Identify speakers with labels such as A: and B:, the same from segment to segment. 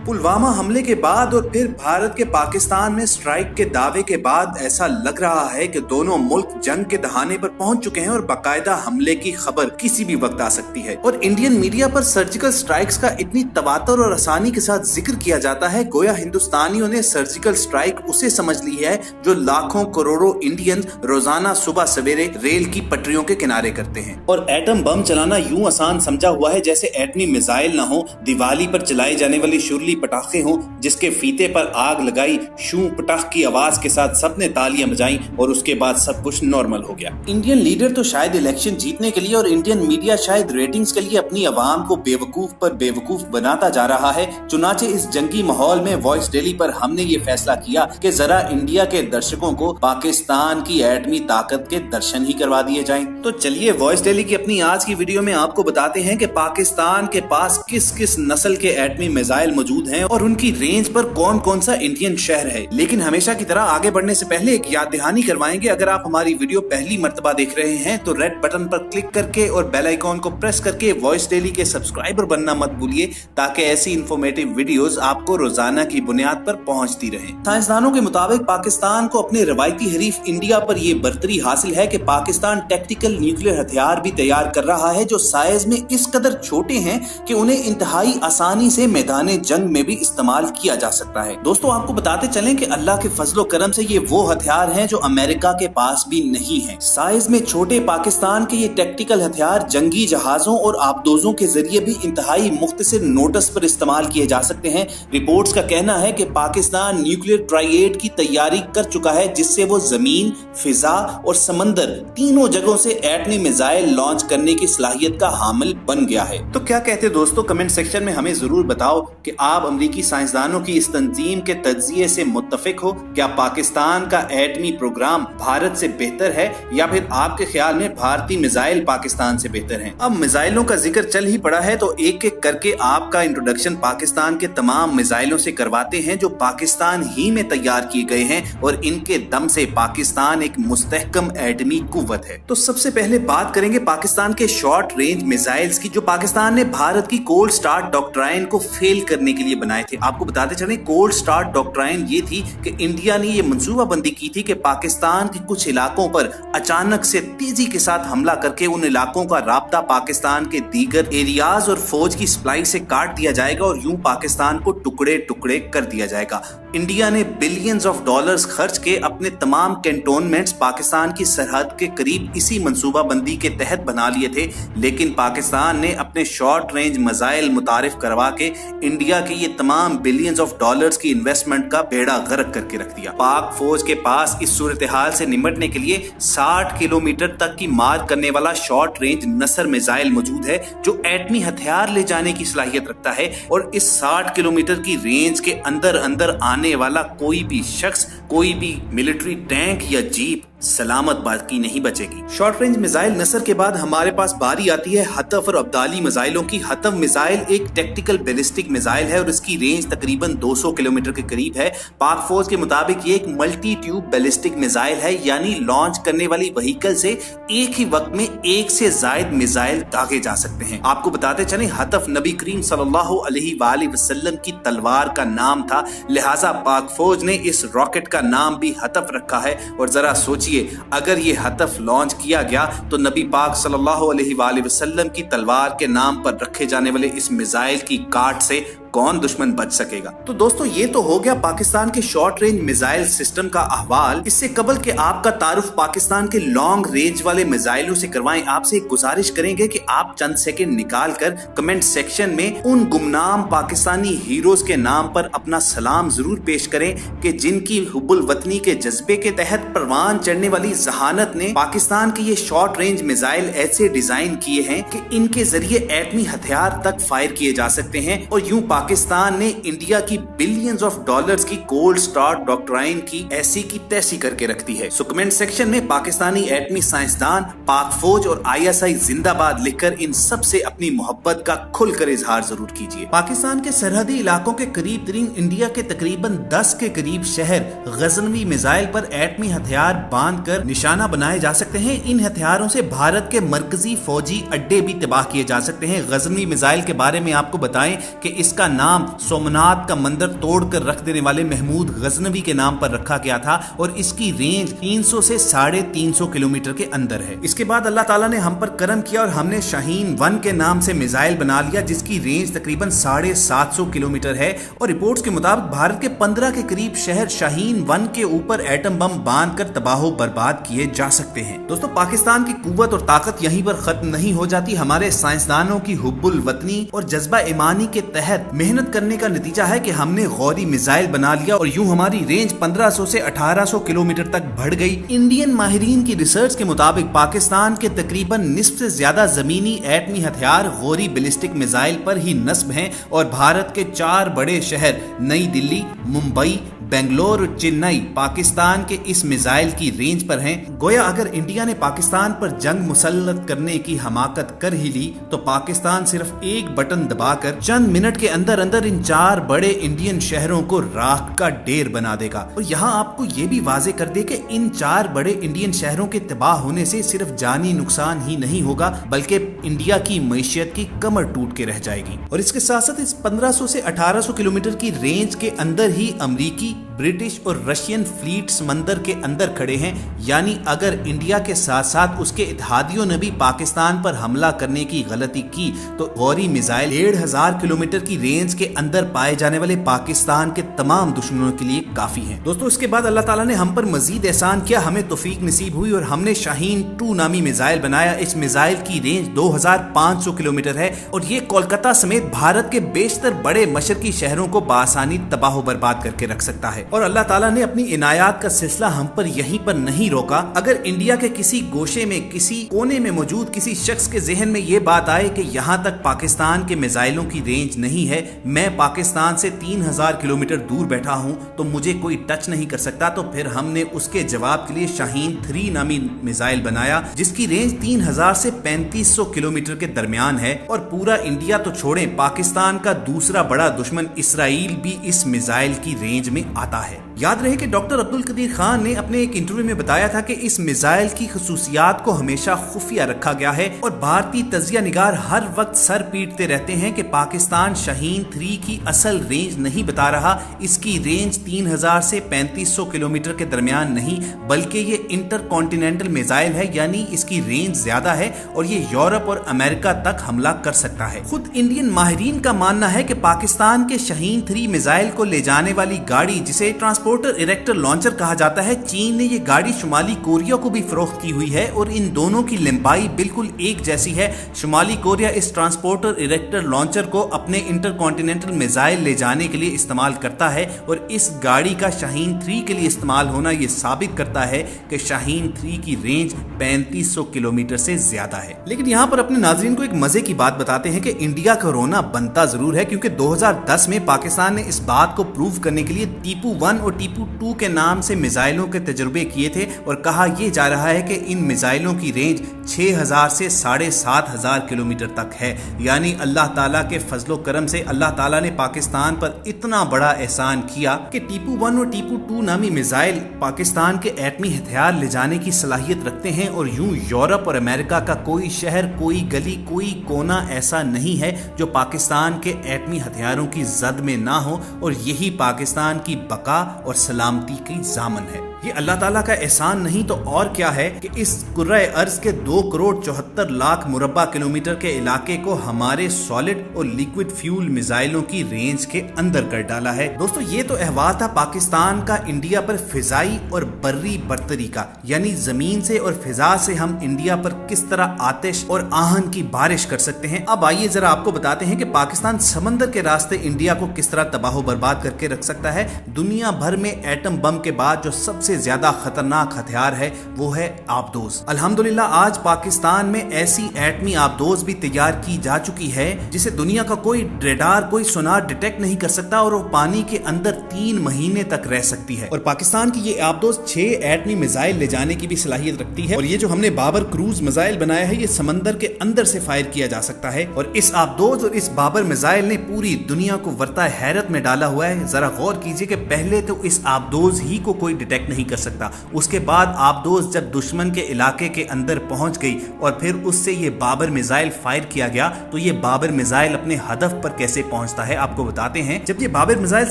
A: पुलवामा हमले के बाद और फिर भारत के पाकिस्तान में स्ट्राइक के दावे के बाद ऐसा लग रहा है कि दोनों मुल्क जंग के दहाने पर पहुंच चुके हैं और बाकायदा हमले की खबर किसी भी वक्त आ सकती है। और इंडियन मीडिया पर सर्जिकल स्ट्राइक्स का इतनी तवातर और आसानी के साथ जिक्र किया जाता है गोया हिंदुस्तानियों ने सर्जिकल स्ट्राइक उसे समझ ली है जो लाखों करोड़ों इंडियन रोजाना सुबह सवेरे रेल की पटरियों के किनारे करते हैं। और एटम बम चलाना यूं आसान समझा हुआ है जैसे एटमी मिसाइल न हो, दिवाली पर चलाई जाने वाली शुरली पटाखे हों जिसके फीते पर आग लगाई, शू पटाख की आवाज के साथ सबने तालियां बजाई और उसके बाद सब कुछ नॉर्मल हो गया। इंडियन लीडर तो शायद इलेक्शन जीतने के लिए और इंडियन मीडिया शायद रेटिंग्स के लिए अपनी आवाम को बेवकूफ पर बेवकूफ बनाता जा रहा है। चुनाचे इस जंगी माहौल में वॉइस डेली पर हमने ये फैसला किया कि जरा इंडिया के दर्शकों को पाकिस्तान की एटमी ताकत के दर्शन ही करवा दिए जाएं। तो चलिए वॉइस डेली की अपनी आज की वीडियो में आपको बताते हैं कि पाकिस्तान के पास किस किस नस्ल के एटमी मिसाइल मौजूद हैं और उनकी रेंज पर कौन कौन सा इंडियन शहर है। लेकिन हमेशा की तरह आगे बढ़ने से पहले एक याद दहानी करवाएंगे, अगर आप हमारी वीडियो पहली मर्तबा देख रहे हैं तो रेड बटन पर क्लिक करके और बेल आइकॉन को प्रेस करके वॉइस डेली के सब्सक्राइबर बनना मत भूलिए ताकि ऐसी इन्फॉर्मेटिव वीडियोस आपको रोजाना की बुनियाद पर पहुंचती रहे। साइंसदानों के मुताबिक पाकिस्तान को अपने रवायती हरीफ इंडिया पर यह बर्तरी हासिल है कि पाकिस्तान टैक्टिकल न्यूक्लियर हथियार भी तैयार कर रहा है जो साइज में इस कदर छोटे हैं कि उन्हें इंतहाई आसानी से मैदान जंग में भी इस्तेमाल किया जा सकता है। दोस्तों आपको बताते चलें कि अल्लाह के फजलो करम से ये वो हथियार हैं जो अमेरिका के पास भी नहीं है। साइज में छोटे पाकिस्तान के ये टैक्टिकल हथियार जंगी जहाजों और आबदोजों के जरिए भी इंतहाई मुख्तसर नोटिस पर इस्तेमाल किए जा सकते हैं। रिपोर्ट्स का कहना है कि पाकिस्तान न्यूक्लियर ट्राइएड की तैयारी कर चुका है जिससे वो जमीन, फिजा और समंदर तीनों जगहों से एटमी मिसाइल लॉन्च करने की सलाहियत का हामिल बन गया है। तो क्या कहते दोस्तों, कमेंट सेक्शन में हमें जरूर बताओ कि आप अमरीकी साइंसदानों की इस तंजीम के तज्जिए से मुत्तफिक हो। क्या पाकिस्तान का एटमी प्रोग्राम भारत से बेहतर है या फिर आपके ख्याल में भारतीय मिसाइल पाकिस्तान से बेहतर हैं? अब मिसाइलों का जिक्र चल ही पड़ा है तो एक एक करके आपका इंट्रोडक्शन पाकिस्तान के तमाम मिसाइलों से करवाते हैं जो पाकिस्तान ही में तैयार किए गए हैं और इनके दम से पाकिस्तान एक मुस्तहकम एटमी कुव्वत है। तो सबसे पहले बात करेंगे पाकिस्तान के शॉर्ट रेंज मिसाइल्स की जो पाकिस्तान ने भारत की कोल्ड स्टार्ट डॉक्ट्राइन को फेल करने के लिए बनाए थे। आपको बताते चले कोल्ड स्टार्ट डॉक्ट्राइन ये थी कि इंडिया ने ये मंसूबाबंदी की थी कि पाकिस्तान के कुछ इलाकों पर अचानक से तेजी के साथ हमला करके उन इलाकों का राब्ता पाकिस्तान के दीगर एरियाज और फौज की सप्लाई से काट दिया जाएगा और यूं पाकिस्तान को टुकड़े टुकड़े कर दिया जाएगा। इंडिया ने बिलियंस ऑफ डॉलर्स खर्च के अपने तमाम कैंटोनमेंट्स पाकिस्तान की सरहद के करीब इसी मंसूबाबंदी के तहत बना लिए थे, लेकिन पाकिस्तान ने अपने शॉर्ट रेंज मिसाइल मुतारिफ करवा के इंडिया के ये तमाम बिलियंस ऑफ डॉलर्स की इन्वेस्टमेंट का बेड़ा गर्क करके रख दिया। पाक फौज के पास इस सूरत हाल से निपटने के लिए 60 किलोमीटर तक की मार करने वाला शॉर्ट रेंज नसर मिसाइल मौजूद है जो एटमी हथियार ले जाने की सलाहियत रखता है और इस 60 किलोमीटर की रेंज के अंदर अंदर आने वाला कोई भी शख्स, कोई भी मिलिट्री टैंक या जीप सलामत बाकी नहीं बचेगी। शॉर्ट रेंज मिसाइल नसर के बाद हमारे पास बारी आती है हतफ और अब्दाली मिसाइलों की। हतफ मिसाइल एक टैक्टिकल बैलिस्टिक मिसाइल है और इसकी रेंज तकरीबन 200 किलोमीटर के करीब है। पाक फौज के मुताबिक ये एक मल्टी ट्यूब बैलिस्टिक मिसाइल है, यानी लॉन्च करने वाली व्हीकल से एक ही वक्त में एक से ज्यादा मिसाइल दागे जा सकते हैं। आपको बताते चले हतफ नबी करीम सल्लल्लाहु अलैहि वसल्लम की तलवार का नाम था, लिहाजा पाक फौज ने इस रॉकेट का नाम भी हतफ रखा है। और जरा सोचिए अगर ये हतफ लॉन्च किया गया तो नबी पाक सल्लल्लाहु अलैहि वसल्लम की तलवार के नाम पर रखे जाने वाले इस मिसाइल की काट से कौन दुश्मन बच सकेगा। तो दोस्तों ये तो हो गया पाकिस्तान के शॉर्ट रेंज मिसाइल सिस्टम का अहवाल। इससे कबल के आपका तारुफ पाकिस्तान के लॉन्ग रेंज वाले मिसाइलों से करवाएं, आपसे एक गुजारिश करेंगे कि आप चंद सेकंड निकाल कर कमेंट सेक्शन में उन गुमनाम पाकिस्तानी हीरोज के नाम पर अपना सलाम जरूर पेश करें कि जिनकी हुब्बुल वतनी के जज्बे के तहत परवान चढ़ने वाली जहानत ने पाकिस्तान के ये शॉर्ट रेंज मिसाइल ऐसे डिजाइन किए हैं कि इनके जरिए एटमी हथियार तक फायर किए जा सकते हैं और यूं पाकिस्तान ने इंडिया की बिलियंस ऑफ डॉलर्स की कोल्ड स्टार्ट डॉक्ट्राइन की ऐसी की तैसी करके रख दी है। सो कमेंट सेक्शन में पाकिस्तानी एटमी साइंसदान, पाक फौज और ISI जिंदाबाद लिखकर इन सब से अपनी मोहब्बत का खुलकर इजहार जरूर कीजिए। पाकिस्तान के सरहदी इलाकों के करीब तरीन इंडिया के तकरीबन 10 के करीब शहर गजनवी मिसाइल पर एटमी हथियार बांध कर निशाना बनाए जा सकते हैं। इन हथियारों से भारत के मरकजी फौजी अड्डे भी तबाह किए जा सकते हैं। गजनवी मिसाइल के बारे में आपको बताएं कि इसका जिसका नाम सोमनाथ का मंदिर तोड़कर रख देने वाले महमूद गजनवी के नाम पर रखा गया था और इसकी रेंज 300 से 350 किलोमीटर के अंदर है। इसके बाद अल्लाह ताला ने हम पर करम किया और हमने शाहीन 1 के नाम से मिसाइल बना लिया जिसकी रेंज तकरीबन 750 किलोमीटर है और रिपोर्ट्स के मुताबिक भारत के 15 के करीब शहर शाहीन 1 के ऊपर एटम बम बांधकर तबाह बर्बाद किए जा सकते हैं। दोस्तों, पाकिस्तान की कुव्वत और ताकत यहीं पर खत्म नहीं हो जाती। हमारे साइंसदानों की हुब्बुल वतनी और जज्बा ईमानी के तहत मेहनत करने का नतीजा है कि हमने गौरी मिसाइल बना लिया और यूं हमारी रेंज 1500 से 1800 किलोमीटर तक बढ़ गई। इंडियन माहिरीन की रिसर्च के मुताबिक पाकिस्तान के तकरीबन निस्फ से ज्यादा जमीनी एटमी हथियार गौरी बैलिस्टिक मिसाइल पर ही नस्ब हैं और भारत के 4 बड़े शहर नई दिल्ली, मुंबई, बेंगलोर और चेन्नई पाकिस्तान के इस मिसाइल की रेंज पर हैं। गोया अगर इंडिया ने पाकिस्तान पर जंग मुसल्लत करने की हमाकत कर ही ली तो पाकिस्तान सिर्फ एक बटन दबाकर चंद मिनट के अंदर अंदर इन 4 बड़े इंडियन शहरों को राख का ढेर बना देगा। और यहाँ आपको ये भी वाजे कर दे कि इन 4 बड़े इंडियन शहरों के तबाह होने से सिर्फ जानी नुकसान ही नहीं होगा बल्कि इंडिया की मैशियत की कमर टूट के रह जाएगी। और इसके साथ साथ इस 1500 से 1800 किलोमीटर की रेंज के अंदर ही अमरीकी, ब्रिटिश और रशियन फ्लीट समंदर के अंदर खड़े हैं। यानी अगर इंडिया के साथ साथ उसके इत्तेहादियों ने भी पाकिस्तान पर हमला करने की गलती की तो गौरी मिसाइल 1500 किलोमीटर की रेंज के अंदर पाए जाने वाले पाकिस्तान के तमाम दुश्मनों के लिए काफी है। दोस्तों, इसके बाद अल्लाह ताला ने हम पर मजीद एहसान किया, हमें तौफीक नसीब हुई और हमने शाहीन 2 नामी मिसाइल बनाया। इस मिसाइल की रेंज 2500 किलोमीटर है और ये कोलकाता समेत भारत के बेशतर बड़े मशरकी शहरों को बासानी तबाह बर्बाद करके रख सकता है। और अल्लाह ताला ने अपनी इनायात का सिलसिला हम पर यहीं पर नहीं रोका। अगर इंडिया के किसी गोशे में, किसी कोने में मौजूद किसी शख्स के जहन में ये बात आए कि यहाँ तक पाकिस्तान के मिसाइलों की रेंज नहीं है, मैं पाकिस्तान से 3000 किलोमीटर दूर बैठा हूँ तो मुझे कोई टच नहीं कर सकता, तो फिर हमने उसके जवाब के लिए शाहीन 3 नामी मिसाइल बनाया जिसकी रेंज 3000 से 3500 किलोमीटर के दरमियान है। और पूरा इंडिया तो छोड़ें, पाकिस्तान का दूसरा बड़ा दुश्मन इसराइल भी इस मिसाइल की रेंज में आता है। याद रहे कि डॉक्टर अब्दुल कदीर खान ने अपने एक इंटरव्यू में बताया था कि इस मिसाइल की खसूसियात को हमेशा खुफिया रखा गया है और भारतीय तजिया निगार हर वक्त सर पीटते रहते हैं कि पाकिस्तान शाहीन 3 की असल रेंज नहीं बता रहा। इसकी रेंज 3000 से 3500 किलोमीटर के दरमियान नहीं बल्कि ये इंटरकॉन्टिनेंटल मिसाइल है, यानी इसकी रेंज ज्यादा है और ये यूरोप और अमेरिका तक हमला कर सकता है। खुद इंडियन माहिरीन का मानना है कि पाकिस्तान के शाहीन 3 मिसाइल को ले जाने वाली गाड़ी, जिसे ट्रांसपोर्टर इरेक्टर लॉन्चर कहा जाता है, चीन ने ये गाड़ी शुमाली कोरिया को भी फरोख्त की हुई है और इन दोनों की लंबाई बिल्कुल एक जैसी है। शुमाली कोरिया इस ट्रांसपोर्टर इरेक्टर लॉन्चर को अपने इंटरकॉन्टिनेंटल मिसाइल ले जाने के लिए इस्तेमाल करता है और इस गाड़ी का शाहीन 3 के लिए इस्तेमाल होना ये साबित करता है कि शाहीन 3 की रेंज 3500 किलोमीटर से ज्यादा है। लेकिन यहाँ पर अपने नाजरीन को एक मजे की बात बताते हैं कि इंडिया का रोना बनता जरूर है, क्योंकि 2010 में पाकिस्तान ने इस बात को प्रूव करने के लिए टीपू 1 और टीपू 2 के नाम से मिसाइलों के तजुर्बे किए थे और कहा यह जा रहा है कि इन मिसाइलों की रेंज 6000 से 7500 किलोमीटर तक है। यानी अल्लाह ताला के फजलो करम से अल्लाह ताला ने पाकिस्तान पर इतना बड़ा एहसान किया कि टीपू 1 और टीपू 2 नामी मिसाइल पाकिस्तान के एटमी हथियार ले जाने की सलाहियत रखते हैं और यूं यूरोप और अमेरिका का कोई शहर, कोई गली, कोई कोना ऐसा नहीं है जो पाकिस्तान के एटमी हथियारों की जद में ना हो और यही पाकिस्तान की बका और सलामती की जामन है। ये अल्लाह ताला का एहसान नहीं तो और क्या है कि इस कुर्रा अर्ज के 2 करोड़ 74 लाख मुरब्बा किलोमीटर के इलाके को हमारे सॉलिड और लिक्विड फ्यूल मिसाइलों की रेंज के अंदर कर डाला है। दोस्तों, ये तो अहवाल था पाकिस्तान का इंडिया पर फिजाई और बर्री बर्तरी का, यानी जमीन से और फिजा से हम इंडिया पर किस तरह आतिश और आहन की बारिश कर सकते हैं। अब आइए जरा आपको बताते हैं कि पाकिस्तान समंदर के रास्ते इंडिया को किस तरह तबाह बर्बाद करके रख सकता है। दुनिया भर में एटम बम के बाद जो सबसे ज्यादा खतरनाक हथियार है वो है आबदोज। अल्हम्दुलिल्लाह आज पाकिस्तान में ऐसी एटमी आबदोज भी तैयार की जा चुकी है जिसे दुनिया का कोई रेडार, कोई सोनार डिटेक्ट नहीं कर सकता और वो पानी के अंदर 3 महीने तक रह सकती है। और पाकिस्तान की ये आबदोज 6 एटमी मिसाइल ले जाने की भी सलाहियत रखती है। और ये जो हमने बाबर क्रूज मिसाइल बनाया है ये समंदर के अंदर से फायर किया जा सकता है। और इस आबदोज और इस बाबर मिसाइल ने पूरी दुनिया को वर्ता हैरत में डाला हुआ है। जरा गौर कीजिए कि पहले तो इस आबदोज ही को कोई डिटेक्ट नहीं कर सकता। उसके बाद आबदोज जब दुश्मन के इलाके के अंदर पहुंच गई और फिर उससे ये बाबर मिसाइल फायर किया गया, तो ये बाबर मिसाइल अपने हदफ पर कैसे पहुंचता है आपको बताते हैं। जब ये बाबर मिसाइल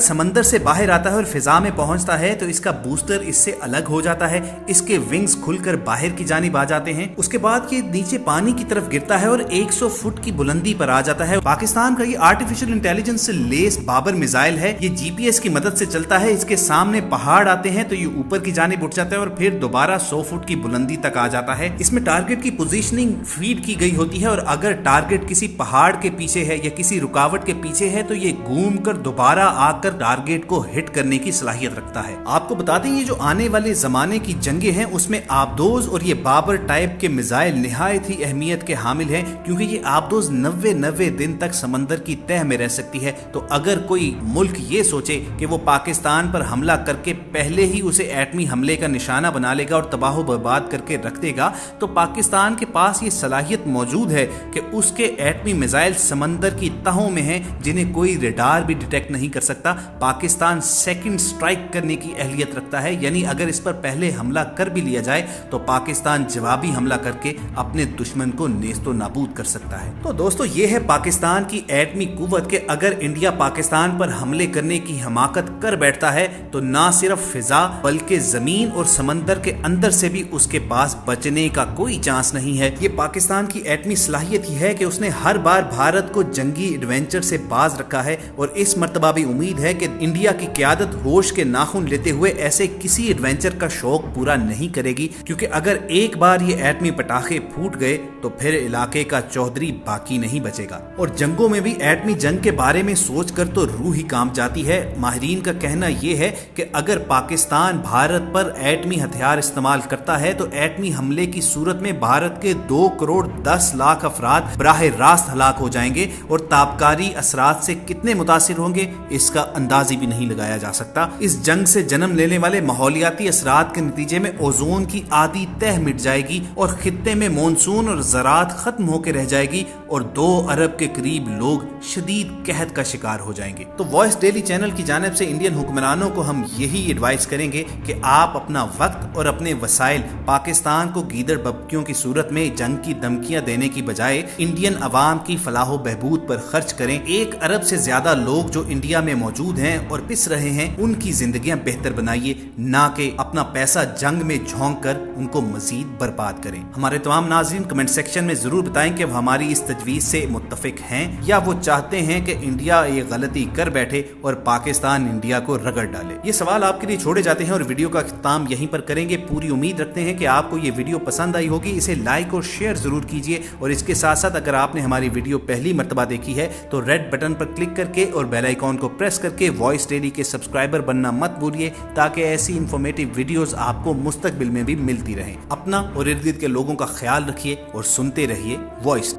A: समंदर से बाहर आता है और फिजा में पहुंचता है तो इसका बूस्टर इससे अलग हो जाता है, इसके विंग्स खुलकर बाहर की जानिब आ जाते हैं। उसके बाद ये नीचे पानी की तरफ गिरता है और 100 फुट की बुलंदी पर आ जाता है। पाकिस्तान का ये आर्टिफिशियल इंटेलिजेंस से लेस बाबर मिसाइल है, ये जीपीएस की मदद से चलता है। इसके सामने पहाड़ आते हैं तो ये ऊपर की जानिब उठ जाता है और फिर दोबारा 100 फुट की बुलंदी तक आ जाता है। इसमें टारगेट की पोजीशनिंग फीड की गई होती है और अगर टारगेट किसी पहाड़ के पीछे है या किसी रुकावट के पीछे है तो ये घूमकर दोबारा आकर टारगेट को हिट करने की सलाहियत रखता है। आपको बता दें ये जो आने वाले जमाने की जंगें हैं उसमें आबदोज और ये बाबर टाइप के मिसाइल निहायत ही अहमियत के हामिल हैं, क्योंकि ये आबदोज 90 दिन तक समंदर की तह में रह सकती है। तो अगर कोई मुल्क ये सोचे कि वो पाकिस्तान पर हमला करके पहले ही उसे एटमी हमले का निशाना बना लेगा और तबाह बर्बाद करके रख देगा, तो पाकिस्तान के पास ये सलाहियत मौजूद है कि उसके एटमी मिसाइल समंदर की तहों में हैं जिन्हें कोई रेडार भी डिटेक्ट नहीं कर सकता। पाकिस्तान सेकंड स्ट्राइक करने की अहलियत रखता है, यानी अगर इस पर पहले हमला कर भी लिया जाए तो पाकिस्तान जवाबी हमला करके अपने दुश्मन को नेस्तो नाबूद कर सकता है। तो दोस्तों ये है पाकिस्तान की एटमी कुव्वत के अगर इंडिया पाकिस्तान पर हमले करने की हमाकत कर बैठता है तो ना सिर्फ फिजा बल्कि जमीन और समंदर के अंदर से भी उसके पास बचने का कोई चांस नहीं है। ये पाकिस्तान की एटमी सलाहियत ही है कि उसने हर बार भारत को जंगी एडवेंचर से बाज रखा है और इस मर्तबा भी उम्मीद है कि इंडिया की क़यादत होश के नाखून लेते हुए ऐसे किसी एडवेंचर का शौक पूरा नहीं करेगी, क्योंकि अगर एक बार ये एटमी पटाखे फूट गए तो फिर इलाके का चौधरी बाकी नहीं बचेगा। और जंगों में भी एटमी जंग के बारे में सोचकर तो रूह ही कांप जाती है। माहिरीन का कहना यह है कि अगर पाकिस्तान भारत पर एटमी हथियार इस्तेमाल करता है तो एटमी हमले की सूरत में भारत के 2 करोड़ 10 लाख अफराद बराह रास्त हलाक हो जाएंगे और ताबकारी असरात से कितने मुतासिर होंगे इसका अंदाज भी नहीं लगाया जा सकता। इस जंग से जन्म लेने वाले माहौलियाती असरात के नतीजे में ओजोन की आधी तह मिट जाएगी और खित्ते में मानसून और ज़राअत खत्म होकर रह जाएगी और 2 अरब के करीब लोग शदीद कहत का शिकार हो जाएंगे। तो वॉइस डेली चैनल की जानिब से इंडियन हुक्मरानों को हम यही एडवाइस करेंगे कि आप अपना वक्त और अपने वसाइल पाकिस्तान को गीदड़ बबकियों की सूरत में जंग की धमकियां देने की बजाय इंडियन अवाम की फलाह बहबूद पर खर्च करें। 1 अरब से ज्यादा लोग जो इंडिया में मौजूद हैं और पिस रहे हैं उनकी जिंदगियां बेहतर बनाइए, ना कि अपना पैसा जंग में झोंक कर उनको मजीद बर्बाद करें। हमारे तमाम नाज़रीन कमेंट सेक्शन में जरूर बताएं कि वो हमारी इस तजवीज़ से मुत्तफिक हैं या वो चाहते हैं कि इंडिया ये गलती कर बैठे और पाकिस्तान इंडिया को रगड़ डाले। ये सवाल आपके लिए छोड़े जाते हैं और वीडियो का खत्म यहीं पर करेंगे। पूरी उम्मीद रखते हैं कि आपको ये वीडियो पसंद आई होगी। इसे लाइक और शेयर जरूर कीजिए और इसके साथ साथ अगर आपने हमारी वीडियो पहली मर्तबा देखी है तो रेड बटन पर क्लिक करके और बेल आइकॉन को प्रेस करके वॉइस डेली के सब्सक्राइबर बनना मत भूलिए, ताकि ऐसी इंफॉर्मेटिव वीडियोस आपको मुस्तकबिल में भी मिलती रहें। अपना और इर्द गिर्द के लोगों का ख्याल रखिए और सुनते रहिए वॉइस।